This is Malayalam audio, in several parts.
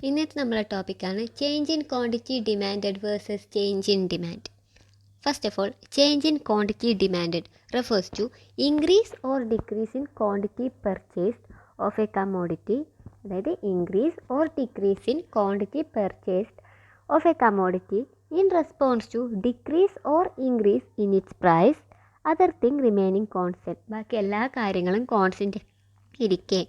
ഇന്നത്തെ നമ്മളെ ടോപ്പിക്കാണ് change in quantity demanded versus change in demand. First of all, change in quantity demanded refers to increase or decrease in quantity purchased of a commodity, അതായത് increase or decrease in quantity purchased of a commodity in response to decrease or increase in its price, other thing remaining constant. ബാക്കി എല്ലാ കാര്യങ്ങളും കോൺസ്റ്റൻ്റ് ഇരിക്കെ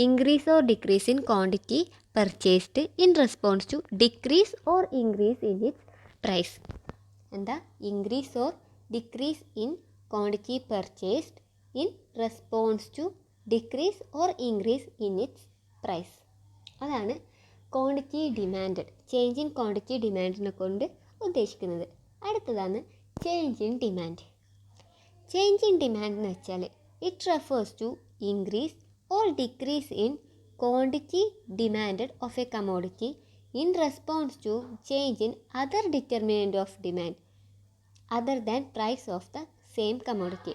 increase or decrease in quantity purchased in response to decrease or increase in its price. എന്താ? Increase or decrease in quantity purchased in response to decrease or increase in its price. അതാണ് quantity demanded, change in quantity ഡിമാൻഡിനെ കൊണ്ട് ഉദ്ദേശിക്കുന്നത്. അടുത്തതാണ് change in demand. Change in demand എന്ന് വെച്ചാൽ it refers to increase or decrease in quantity demanded of a commodity in response to change in other determinant of demand other than price of the same commodity.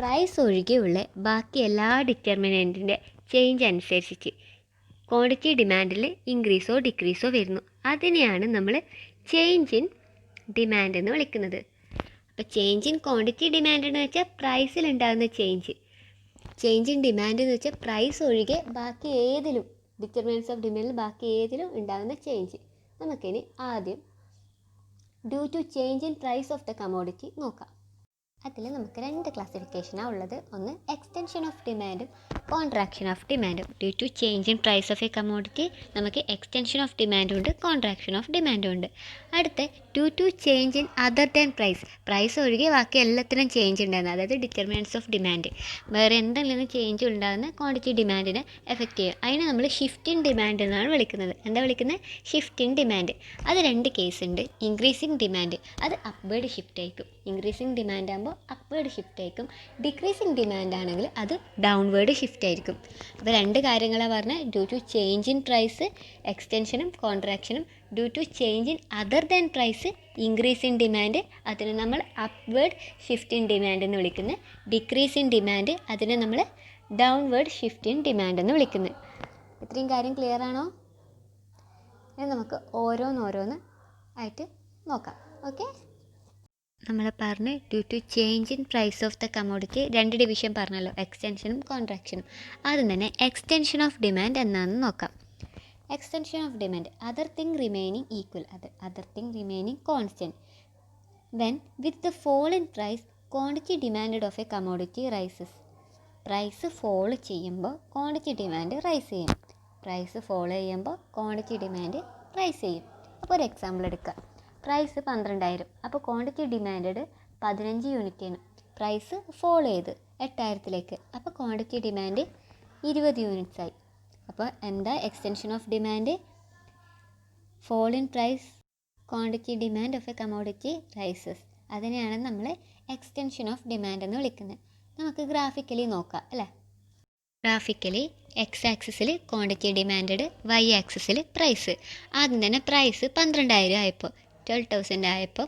Price ഒഴികെയുള്ള ബാക്കി എല്ലാ ഡിറ്റർമിനൻറ്റിൻ്റെ ചേഞ്ച് അനുസരിച്ച് ക്വാണ്ടിറ്റി ഡിമാൻഡിൽ ഇൻക്രീസോ ഡിക്രീസോ വരുന്നു. അതിനെയാണ് നമ്മൾ ചേഞ്ച് ഇൻ ഡിമാൻഡ് എന്ന് വിളിക്കുന്നത്. അപ്പോൾ ചേഞ്ച് ഇൻ ക്വാണ്ടിറ്റി ഡിമാൻഡ് എന്ന് വെച്ചാൽ പ്രൈസിലുണ്ടാകുന്ന ചേഞ്ച് ഇൻ ഡിമാൻഡ് എന്ന് വെച്ചാൽ പ്രൈസ് ഒഴികെ ബാക്കി ഏതിലും ഡിറ്റർമിനൻസ് ഓഫ് ഡിമാൻഡിൽ ബാക്കി ഏതിലും ഉണ്ടാകുന്ന ചേഞ്ച്. നമുക്കിനി ആദ്യം due to change in price of the commodity നോക്കാം. അതിൽ നമുക്ക് രണ്ട് ക്ലാസിഫിക്കേഷനാണ് ഉള്ളത്. ഒന്ന് എക്സ്റ്റൻഷൻ ഓഫ് ഡിമാൻഡും കോൺട്രാക്ഷൻ ഓഫ് ഡിമാൻഡും. Due to change in price of a commodity നമുക്ക് എക്സ്റ്റൻഷൻ ഓഫ് ഡിമാൻഡും ഉണ്ട്, കോൺട്രാക്ഷൻ ഓഫ് ഡിമാൻഡും ഉണ്ട്. അടുത്ത due to change in other than price ഒഴികെ ബാക്കി എല്ലാത്തിനും ചേഞ്ച് ഉണ്ടാകുന്നത്, അതായത് ഡിറ്റർമിനൻസ് ഓഫ് ഡിമാൻഡ്, വേറെ എന്തെങ്കിലും ചേഞ്ച് ഉണ്ടാകുന്ന ക്വാണ്ടിറ്റി ഡിമാൻഡിനെ എഫക്റ്റ് ചെയ്യും. അതിനെ നമ്മൾ ഷിഫ്റ്റ് ഇൻ ഡിമാൻഡ് എന്നാണ് വിളിക്കുന്നത്. എന്താ വിളിക്കുന്നത്? Shift in demand. അത് രണ്ട് കേസ് ഉണ്ട്. ഇൻക്രീസിങ് ഡിമാൻഡ് അത് അപ്വേർഡ് ഷിഫ്റ്റ് ആയിരിക്കും. ഇൻക്രീസിങ് ഡിമാൻഡ് ആകുമ്പോൾ അപ്വേർഡ് ഷിഫ്റ്റ് ആയിരിക്കും. ഡിക്രീസിങ് ഡിമാൻഡ് ആണെങ്കിൽ അത് ഡൗൺവേർഡ് ഷിഫ്റ്റ് ആയിരിക്കും. അപ്പോൾ രണ്ട് കാര്യങ്ങളാണ് പറഞ്ഞാൽ, due to change in price എക്സ്റ്റൻഷനും കോൺട്രാക്ഷനും, due to change in other than price increase in demand, അതിന് നമ്മൾ അപ്വേർഡ് ഷിഫ്റ്റ് ഇൻ ഡിമാൻഡ് എന്ന് വിളിക്കുന്നത്. ഡിക്രീസ് ഇൻ ഡിമാൻഡ് അതിനെ നമ്മൾ ഡൗൺവേർഡ് ഷിഫ്റ്റ് ഇൻ ഡിമാൻഡ് എന്ന് വിളിക്കുന്നത്. ഇത്രയും കാര്യം ക്ലിയർ ആണോ? ഇനി നമുക്ക് ഓരോന്ന് ആയിട്ട് നോക്കാം. ഓക്കെ, നമ്മൾ പറഞ്ഞ് due to change in price of the commodity രണ്ട് ഡിവിഷൻ പറഞ്ഞല്ലോ, എക്സ്റ്റൻഷനും കോൺട്രാക്ഷനും. ആദ്യം തന്നെ എക്സ്റ്റൻഷൻ ഓഫ് ഡിമാൻഡ് എന്നാണെന്ന് നോക്കാം. Extension of demand other thing remaining equal, other thing remaining constant when with the fall in price quantity demanded of a commodity rises. Price fall ചെയ്യുമ്പോൾ ക്വാണ്ടിറ്റി ഡിമാൻഡ് റൈസ് ചെയ്യും. പ്രൈസ് ഫോൾ ചെയ്യുമ്പോൾ ക്വാണ്ടിറ്റി ഡിമാൻഡ് റൈസ് ചെയ്യും. അപ്പോൾ ഒരു എക്സാമ്പിൾ എടുക്കുക. പ്രൈസ് 12,000, അപ്പോൾ ക്വാണ്ടിറ്റി ഡിമാൻഡ് 15 യൂണിറ്റാണ്. പ്രൈസ് ഫോൾ ചെയ്ത് 8,000ലേക്ക്, അപ്പോൾ ക്വാണ്ടിറ്റി ഡിമാൻഡ് 20 യൂണിറ്റ്സ് ആയി. അപ്പോൾ എന്താ extension of demand? Fall in price quantity demand of a commodity rises. അതിനെയാണ് നമ്മൾ എക്സ്റ്റൻഷൻ ഓഫ് ഡിമാൻഡ് എന്ന് വിളിക്കുന്നത്. നമുക്ക് ഗ്രാഫിക്കലി നോക്കാം അല്ലേ. ഗ്രാഫിക്കലി എക്സ് ആക്സിസിൽ ക്വാണ്ടിറ്റി ഡിമാൻഡ്, വൈ ആക്സിസിൽ പ്രൈസ്. ആദ്യം തന്നെ പ്രൈസ് 12,000 ആയപ്പോൾ 12,000 ആയപ്പോൾ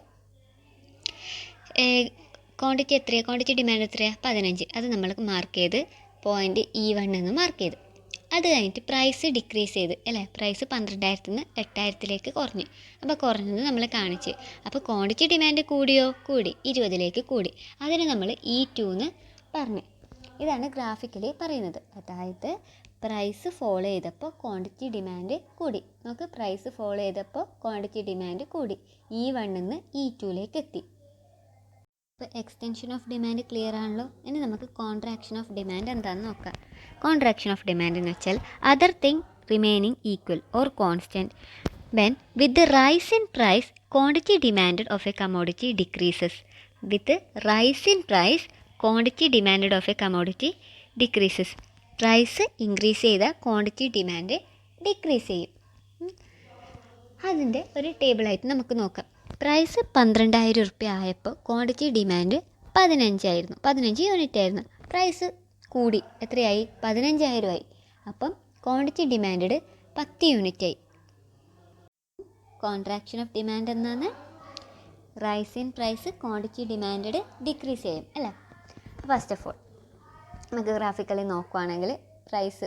ക്വാണ്ടിറ്റി എത്രയാണ്? ക്വാണ്ടിറ്റി ഡിമാൻഡ് എത്രയാണ്? 15. അത് നമ്മൾ മാർക്ക് ചെയ്ത് പോയിൻ്റ് E1 എന്ന് മാർക്ക് ചെയ്ത്. അത് കഴിഞ്ഞിട്ട് പ്രൈസ് ഡിക്രീസ് ചെയ്ത് അല്ലേ. പ്രൈസ് 12,000 നിന്ന് 8,000ലേക്ക് കുറഞ്ഞ്. അപ്പോൾ കുറഞ്ഞത് നമ്മൾ കാണിച്ച്. അപ്പോൾ ക്വാണ്ടിറ്റി ഡിമാൻഡ് കൂടിയോ? കൂടി, 20ലേക്ക് കൂടി. അതിന് നമ്മൾ E2 എന്ന് പറഞ്ഞു. ഇതാണ് ഗ്രാഫിക്കലി പറയുന്നത്. അതായത് പ്രൈസ് ഫോളോ ചെയ്തപ്പോൾ ക്വാണ്ടിറ്റി ഡിമാൻഡ് കൂടി. നമുക്ക് പ്രൈസ് ഫോളോ ചെയ്തപ്പോൾ ക്വാണ്ടിറ്റി ഡിമാൻഡ് കൂടി, E1 നിന്ന് E2ലേക്ക് എത്തി. അപ്പോൾ എക്സ്റ്റൻഷൻ ഓഫ് ഡിമാൻഡ് ക്ലിയർ ആണല്ലോ. ഇനി നമുക്ക് കോൺട്രാക്ഷൻ ഓഫ് ഡിമാൻഡ് എന്താണെന്ന് നോക്കാം. കോൺട്രാക്ഷൻ ഓഫ് ഡിമാൻഡ് എന്ന് വെച്ചാൽ other thing remaining equal or constant when with the rise in price quantity demanded of a commodity decreases. With rise in price quantity demanded of a commodity decreases. Price increase ചെയ്താൽ ക്വാണ്ടിറ്റി ഡിമാൻഡ് ഡിക്രീസ് ചെയ്യും. അതിൻ്റെ ഒരു ടേബിളായിട്ട് നമുക്ക് നോക്കാം. പ്രൈസ് 12,000 റുപ്യ ആയപ്പോൾ ക്വാണ്ടിറ്റി ഡിമാൻഡ് 15 യൂണിറ്റ് ആയിരുന്നു. പ്രൈസ് കൂടി, എത്രയായി? 15,000 ആയി. അപ്പം ക്വാണ്ടിറ്റി ഡിമാൻഡ് 10 യൂണിറ്റ് ആയി. കോൺട്രാക്ഷൻ ഓഫ് ഡിമാൻഡ് എന്നാണ് rise in price quantity demand decrease ചെയ്യും അല്ലേ. ഫസ്റ്റ് ഓഫ് ഓൾ നമുക്ക് ഗ്രാഫിക്കലി നോക്കുവാണെങ്കിൽ പ്രൈസ്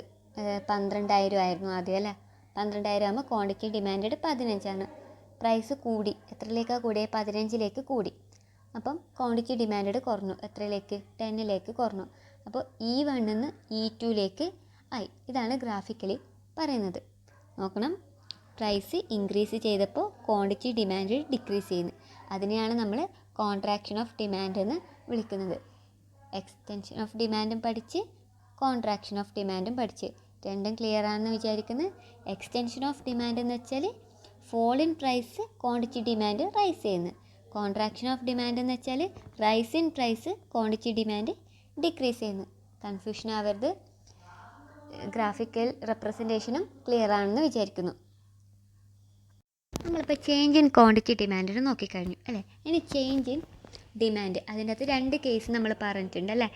12,000 ആയിരുന്നു ആദ്യം അല്ലേ. 12,000 ആകുമ്പോൾ ക്വാണ്ടിറ്റി ഡിമാൻഡ് 15ആണ്. പ്രൈസ് കൂടി, എത്രയിലേക്കാണ് കൂടിയത്? 15ലേക്ക് കൂടി. അപ്പം ക്വാണ്ടിറ്റി ഡിമാൻഡ് കുറഞ്ഞു, എത്രയിലേക്ക്? 10ലേക്ക് കുറഞ്ഞു. അപ്പോൾ E1 നിന്ന് E2ലേക്ക് ആയി. ഇതാണ് ഗ്രാഫിക്കലി പറയുന്നത്. നോക്കണം, പ്രൈസ് ഇൻക്രീസ് ചെയ്തപ്പോൾ ക്വാണ്ടിറ്റി ഡിമാൻഡ് ഡിക്രീസ് ചെയ്യുന്നു. അതിനെയാണ് നമ്മൾ കോൺട്രാക്ഷൻ ഓഫ് ഡിമാൻഡ് എന്ന് വിളിക്കുന്നത്. എക്സ്റ്റൻഷൻ ഓഫ് ഡിമാൻഡും പഠിച്ച് കോൺട്രാക്ഷൻ ഓഫ് ഡിമാൻഡും പഠിച്ച്. രണ്ടും ക്ലിയർ ആണെന്ന് വിചാരിക്കുന്നു. എക്സ്റ്റൻഷൻ ഓഫ് ഡിമാൻഡ് എന്ന് വെച്ചാൽ fall in price, quantity demand rise ചെയ്യുന്നു. കോൺട്രാക്ഷൻ ഓഫ് ഡിമാൻഡ് എന്ന് വെച്ചാൽ rise in price, quantity demand decrease ചെയ്യുന്നു. കൺഫ്യൂഷൻ ആവരുത്. ഗ്രാഫിക്കൽ റെപ്രസെൻറ്റേഷനും ക്ലിയർ ആണെന്ന് വിചാരിക്കുന്നു. നമ്മളിപ്പോൾ ചേഞ്ച് ഇൻ ക്വാണ്ടിറ്റി ഡിമാൻഡിന് നോക്കിക്കഴിഞ്ഞു അല്ലേ. ഇനി ചേഞ്ച് ഇൻ ഡിമാൻഡ്, അതിൻ്റെ അകത്ത് 2 കേസ് നമ്മൾ പറഞ്ഞിട്ടുണ്ട് അല്ലേ.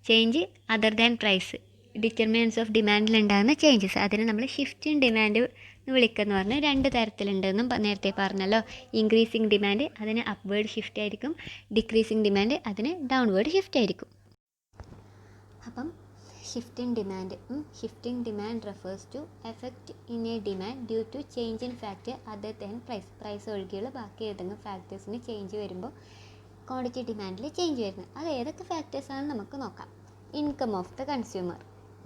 Change other than price, determinants of ഡിമാൻഡിലുണ്ടാകുന്ന ചേഞ്ചസ്, അതിന് നമ്മൾ ഷിഫ്റ്റ് ഇൻ ഡിമാൻഡ് എന്ന് വിളിക്കുന്നു പറഞ്ഞ് 2 തരത്തിലുണ്ടെന്നും നേരത്തെ പറഞ്ഞല്ലോ. ഇൻക്രീസിങ് ഡിമാൻഡ് അതിന് അപ്വേർഡ് ഷിഫ്റ്റ് ആയിരിക്കും, ഡിക്രീസിങ് ഡിമാൻഡ് അതിന് ഡൗൺവേർഡ് ഷിഫ്റ്റ് ആയിരിക്കും. അപ്പം shifting demand refers to effect in a demand due to change in factor other than price ഒഴികെയുള്ള ബാക്കി ഏതെങ്കിലും ഫാക്ടേഴ്സിന് ചേഞ്ച് വരുമ്പോൾ ക്വാണ്ടിറ്റി ഡിമാൻഡിൽ ചേഞ്ച് വരുന്നത്. അത് ഏതൊക്കെ ഫാക്ടേഴ്സാണെന്ന് നമുക്ക് നോക്കാം. Income of the consumer,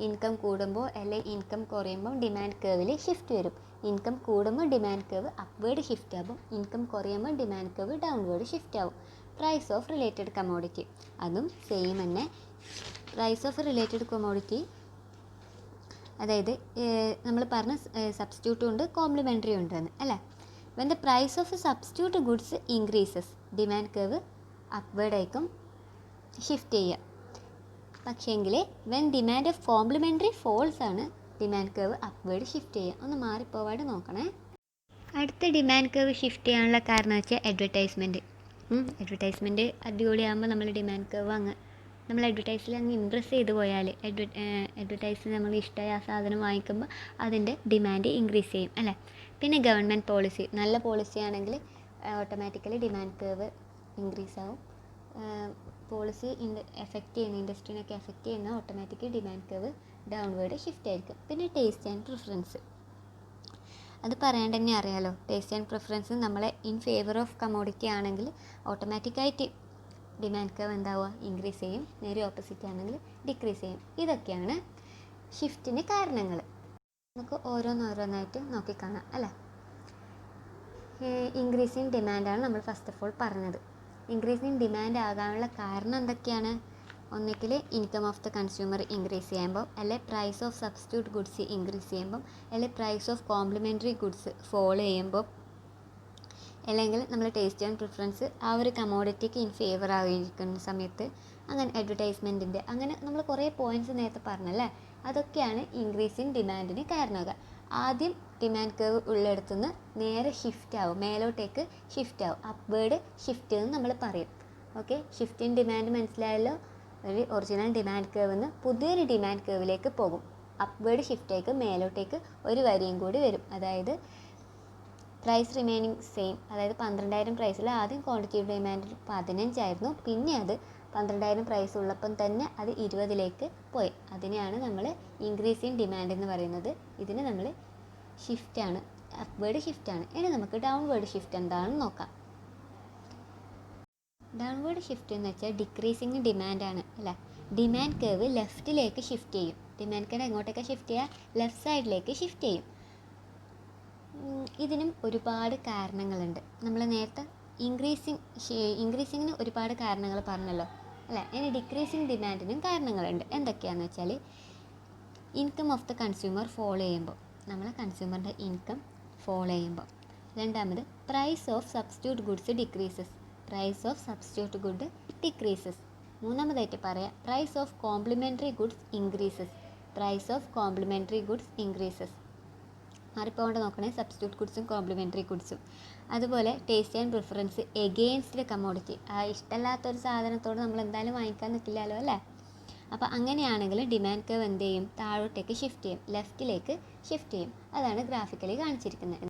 income കൂടുമ്പോൾ അല്ലെങ്കിൽ ഇൻകം കുറയുമ്പോൾ ഡിമാൻഡ് കേർവിൽ ഷിഫ്റ്റ് വരും. ഇൻകം കൂടുമ്പോൾ ഡിമാൻഡ് കേർവ് അപ്വേർഡ് ഷിഫ്റ്റ് ആകും, ഇൻകം കുറയുമ്പോൾ ഡിമാൻഡ് കേർവ് ഡൗൺവേർഡ് ഷിഫ്റ്റ് ആവും. പ്രൈസ് ഓഫ് റിലേറ്റഡ് കമോഡിറ്റി, അതും സെയിം തന്നെ. പ്രൈസ് ഓഫ് റിലേറ്റഡ് കമോഡിറ്റി, അതായത് നമ്മൾ പറഞ്ഞ സബ്സ്റ്റിറ്റ്യൂട്ടും ഉണ്ട് കോംപ്ലിമെൻ്ററി ഉണ്ടെന്ന് അല്ലേ. When the price of substitute goods increases, demand curve upward ആയിരിക്കും ഷിഫ്റ്റ് ചെയ്യുക. പക്ഷേങ്കിൽ when demand of complementary falls ആണ് ഡിമാൻഡ് കേർവ് അപ്വേർഡ് ഷിഫ്റ്റ് ചെയ്യുക. ഒന്ന് മാറിപ്പോവാതെ നോക്കണേ. അടുത്ത ഡിമാൻഡ് കേർവ് ഷിഫ്റ്റ് ചെയ്യാനുള്ള കാരണം വെച്ചാൽ അഡ്വർടൈസ്മെൻറ്റ്. അടിപൊളിയാകുമ്പോൾ നമ്മൾ ഡിമാൻഡ് കേർവ് നമ്മൾ അഡ്വർടൈസിൽ ഇംപ്രസ് ചെയ്ത് പോയാൽ അഡ്വർടൈസിൽ നമ്മൾ ഇഷ്ടമായ ആ സാധനം വാങ്ങിക്കുമ്പോൾ അതിൻ്റെ ഡിമാൻഡ് ഇൻക്രീസ് ചെയ്യും അല്ലേ. പിന്നെ ഗവൺമെൻറ് പോളിസി, നല്ല പോളിസി ആണെങ്കിൽ ഓട്ടോമാറ്റിക്കലി ഡിമാൻഡ് കേർവ് ഇൻക്രീസ് ആവും. പോളിസി ഇൻഡസ്ട്രീനൊക്കെ എഫക്റ്റ് ചെയ്യുന്ന automatically demand curve downward shift ആയിരിക്കും. പിന്നെ ടേസ്റ്റ് ആൻഡ് പ്രിഫറൻസ്, അത് പറയാണ്ട് തന്നെ അറിയാലോ. ടേസ്റ്റ് ആൻഡ് പ്രിഫറൻസ് നമ്മളെ ഇൻ ഫേവർ ഓഫ് കമോഡിറ്റി ആണെങ്കിൽ ഓട്ടോമാറ്റിക്കായിട്ട് ഡിമാൻഡ് കേർവ് എന്താവുക? ഇൻക്രീസ് ചെയ്യും. നേരെ ഓപ്പോസിറ്റ് ആണെങ്കിൽ ഡിക്രീസ് ചെയ്യും. ഇതൊക്കെയാണ് ഷിഫ്റ്റിന് കാരണങ്ങൾ. നമുക്ക് ഓരോന്നോരോന്നായിട്ട് നോക്കിക്കാണാം അല്ലേ. ഇൻക്രീസിങ് ഡിമാൻഡാണ് നമ്മൾ ഫസ്റ്റ് ഓഫ് ഓൾ പറഞ്ഞത്. ഇൻക്രീസിങ് ഡിമാൻഡ് ആകാനുള്ള കാരണം എന്തൊക്കെയാണ്? ഒന്നുകിൽ income of the consumer increase ചെയ്യുമ്പോൾ, അല്ലെങ്കിൽ price of substitute goods increase ചെയ്യുമ്പോൾ, അല്ലെങ്കിൽ price of complementary goods fall ചെയ്യുമ്പോൾ, അല്ലെങ്കിൽ നമ്മൾ ടേസ്റ്റ് ആൻഡ് പ്രിഫറൻസ് ആ ഒരു കമോഡിറ്റിക്ക് ഇൻ ഫേവർ ആയിരിക്കുന്ന സമയത്ത്, അങ്ങനെ അഡ്വർടൈസ്മെൻറ്റിൻ്റെ, അങ്ങനെ നമ്മൾ കുറേ പോയിൻറ്റ്സ് നേരത്തെ പറഞ്ഞല്ലേ. അതൊക്കെയാണ് ഇൻക്രീസിങ് ഡിമാൻഡിന് കാരണമാകുക. ആദ്യം ഡിമാൻഡ് കേർവ് ഉള്ളിടത്തുനിന്ന് നേരെ ഷിഫ്റ്റ് ആവും, മേലോട്ടേക്ക് ഷിഫ്റ്റ് ആവും. അപ്വേർഡ് ഷിഫ്റ്റ് എന്ന് നമ്മൾ പറയും. ഓക്കെ, ഷിഫ്റ്റ് ഇൻ ഡിമാൻഡ് മനസ്സിലായല്ലോ. ഒരു ഒറിജിനൽ ഡിമാൻഡ് കേർവിൽ നിന്ന് പുതിയൊരു ഡിമാൻഡ് കേർവിലേക്ക് പോകും. അപ്വേർഡ് ഷിഫ്റ്റേക്ക് മേലോട്ടേക്ക് ഒരു വരിയും കൂടി വരും. അതായത് പ്രൈസ് റിമൈനിങ് സെയിം, അതായത് 12,000 പ്രൈസിൽ ആദ്യം ക്വാണ്ടിറ്റി ഡിമാൻഡ് 15 ആയിരുന്നു. പിന്നെ അത് 12,000 പ്രൈസ് ഉള്ളപ്പം തന്നെ അത് 20ലേക്ക് പോയി. അതിനെയാണ് നമ്മൾ ഇൻക്രീസിങ് ഡിമാൻഡ് എന്ന് പറയുന്നത്. ഇതിന് നമ്മൾ ഷിഫ്റ്റാണ്, അപ്വേർഡ് ഷിഫ്റ്റാണ്. ഇനി നമുക്ക് ഡൗൺവേർഡ് ഷിഫ്റ്റ് എന്താണെന്ന് നോക്കാം. ഡൗൺവേർഡ് ഷിഫ്റ്റ് എന്ന് വെച്ചാൽ ഡിക്രീസിങ് ഡിമാൻഡാണ് അല്ലേ. ഡിമാൻഡ് കേർവ് ലെഫ്റ്റിലേക്ക് ഷിഫ്റ്റ് ചെയ്യും. ഡിമാൻഡ് കേർവ് എങ്ങോട്ടേക്ക് ഷിഫ്റ്റ് ചെയ്യുക? ലെഫ്റ്റ് സൈഡിലേക്ക് ഷിഫ്റ്റ് ചെയ്യും. ഇതിനും ഒരുപാട് കാരണങ്ങളുണ്ട്. നമ്മൾ നേരത്തെ ഇൻക്രീസിങ്ങിന് ഒരുപാട് കാരണങ്ങൾ പറഞ്ഞല്ലോ അല്ലേ. ഇനി ഡിക്രീസിങ് ഡിമാൻഡിനും കാരണങ്ങളുണ്ട്. എന്തൊക്കെയാണെന്ന് വെച്ചാൽ income of the consumer fall ചെയ്യുമ്പോൾ, നമ്മളെ കൺസ്യൂമറിൻ്റെ ഇൻകം ഫോൾ ചെയ്യുമ്പോൾ. രണ്ടാമത് price of substitute goods decreases, price of substitute good decreases. മൂന്നാമതായിട്ട് പറയാം price of complementary goods increases, price of complementary goods increases. മാറിപ്പോകൊണ്ട് നോക്കണേ, സബ്സ്റ്റിറ്റ്യൂട്ട് ഗുഡ്സും കോംപ്ലിമെൻ്ററി ഗുഡ്സും. അതുപോലെ taste and preference against commodity, ആ ഇഷ്ടമല്ലാത്തൊരു സാധനത്തോട് നമ്മൾ എന്തായാലും വാങ്ങിക്കാൻ നിൽക്കില്ലല്ലോ അല്ലേ. അപ്പോൾ അങ്ങനെയാണെങ്കിൽ ഡിമാൻഡ് കേർവ് എന്ത് ചെയ്യും? താഴോട്ടേക്ക് ഷിഫ്റ്റ് ചെയ്യും, ലെഫ്റ്റിലേക്ക് ഷിഫ്റ്റ് ചെയ്യും. അതാണ് ഗ്രാഫിക്കലി കാണിച്ചിരിക്കുന്നത്.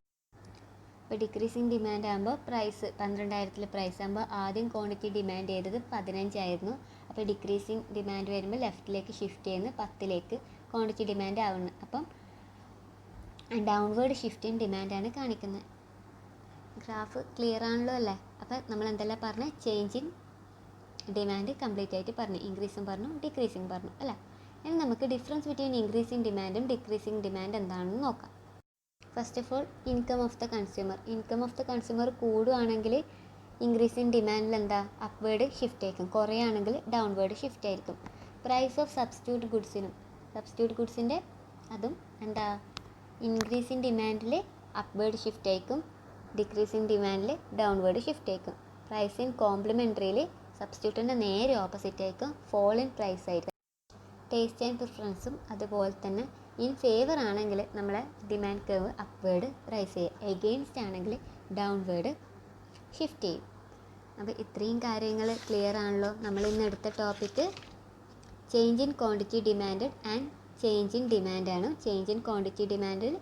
ഇപ്പോൾ ഡിക്രീസിങ് ഡിമാൻഡ് ആകുമ്പോൾ പ്രൈസ് 12,000 പ്രൈസ് ആകുമ്പോൾ ആദ്യം ക്വാണ്ടിറ്റി ഡിമാൻഡ് ചെയ്തത് 15 ആയിരുന്നു. അപ്പോൾ ഡിക്രീസിങ് ഡിമാൻഡ് വരുമ്പോൾ ലെഫ്റ്റിലേക്ക് ഷിഫ്റ്റ് ചെയ്യുന്നു, 10ലേക്ക് ക്വാണ്ടിറ്റി ഡിമാൻഡ് ആവുന്നു. അപ്പം ഡൗൺവേർഡ് ഷിഫ്റ്റ് ഇൻ ഡിമാൻഡാണ് കാണിക്കുന്നത്. ഗ്രാഫ് ക്ലിയർ ആണല്ലോ അല്ലേ? അപ്പോൾ നമ്മൾ എന്തെല്ലാം പറഞ്ഞത്? ചേഞ്ച് ഇൻ ഡിമാൻഡ് കംപ്ലീറ്റ് ആയിട്ട് പറഞ്ഞു. ഇൻക്രീസും പറഞ്ഞു, ഡിക്രീസിങ് പറഞ്ഞു അല്ലേ? ഇനി നമുക്ക് ഡിഫറൻസ് ബിറ്റ്വീൻ ഇൻക്രീസിങ് ഡിമാൻഡും ഡിക്രീസിങ് ഡിമാൻഡ് എന്താണെന്ന് നോക്കാം. First of all, income of the consumer. Income of the consumer കൂടുകയാണെങ്കിൽ ഇൻക്രീസിങ് ഡിമാൻഡിൽ എന്താ? അപ്വേർഡ് ഷിഫ്റ്റ് ആയിരിക്കും. കുറയുകയാണെങ്കിൽ ഡൗൺവേർഡ് ഷിഫ്റ്റ് ആയിരിക്കും. പ്രൈസ് ഓഫ് സബ്സ്റ്റിറ്റ്യൂട്ട് ഗുഡ്സിനും, സബ്സ്റ്റിറ്റ്യൂട്ട് ഗുഡ്സിൻ്റെ അതും എന്താ? ഇൻക്രീസിങ് ഡിമാൻഡിൽ അപ്വേർഡ് ഷിഫ്റ്റ് ആയിരിക്കും, ഡിക്രീസിങ് ഡിമാൻഡിൽ ഡൗൺവേർഡ് ഷിഫ്റ്റ് ആയിരിക്കും. പ്രൈസ് ഇൻ കോംപ്ലിമെൻ്ററിയിൽ സബ്സ്റ്റിറ്റ്യൂട്ടിൻ്റെ നേരെ ഓപ്പോസിറ്റ് ആയിരിക്കും, ഫോൾ ഇൻ പ്രൈസ് ആയിരിക്കും. ടേസ്റ്റ് ആൻഡ് പ്രിഫറൻസും അതുപോലെ തന്നെ ഇൻ ഫേവർ ആണെങ്കിൽ നമ്മളെ ഡിമാൻഡ് കർവ് അപ്വേർഡ് റൈസ് ചെയ്യും, എഗെയിൻസ്റ്റ് ആണെങ്കിൽ ഡൗൺവേർഡ് ഷിഫ്റ്റ് ചെയ്യും. അപ്പോൾ ഇത്രയും കാര്യങ്ങൾ ക്ലിയർ ആണല്ലോ. നമ്മൾ ഇന്ന് എടുത്ത topic change in quantity demand and change in ഡിമാൻഡാണ്. ചേഞ്ച് ഇൻ ക്വാണ്ടിറ്റി ഡിമാൻഡിൽ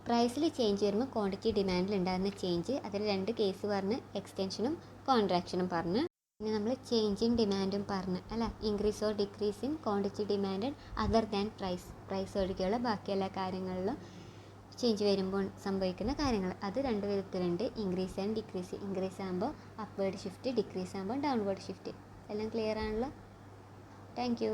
പ്രൈസിൽ ചേഞ്ച് വരുമ്പോൾ ക്വാണ്ടിറ്റി ഡിമാൻഡിൽ ഉണ്ടാകുന്ന ചേഞ്ച്, അതിൽ 2 കേസ് പറഞ്ഞ്, എക്സ്റ്റൻഷനും കോൺട്രാക്ഷനും പറഞ്ഞ്. പിന്നെ നമ്മൾ ചേഞ്ച് ഇൻ ഡിമാൻഡും പറഞ്ഞ് അല്ല, increase or decrease in quantity demand other than price ഒഴികെയുള്ള ബാക്കി എല്ലാ കാര്യങ്ങളിലും ചേഞ്ച് വരുമ്പോൾ സംഭവിക്കുന്ന കാര്യങ്ങൾ, അത് 2 വിധത്തിലുണ്ട്. Increase and decrease. ഇൻക്രീസ് ആകുമ്പോൾ അപ്വേർഡ് ഷിഫ്റ്റ്, ഡിക്രീസ് ആകുമ്പോൾ ഡൗൺവേർഡ് ഷിഫ്റ്റ്. എല്ലാം ക്ലിയർ ആണല്ലോ? Thank U.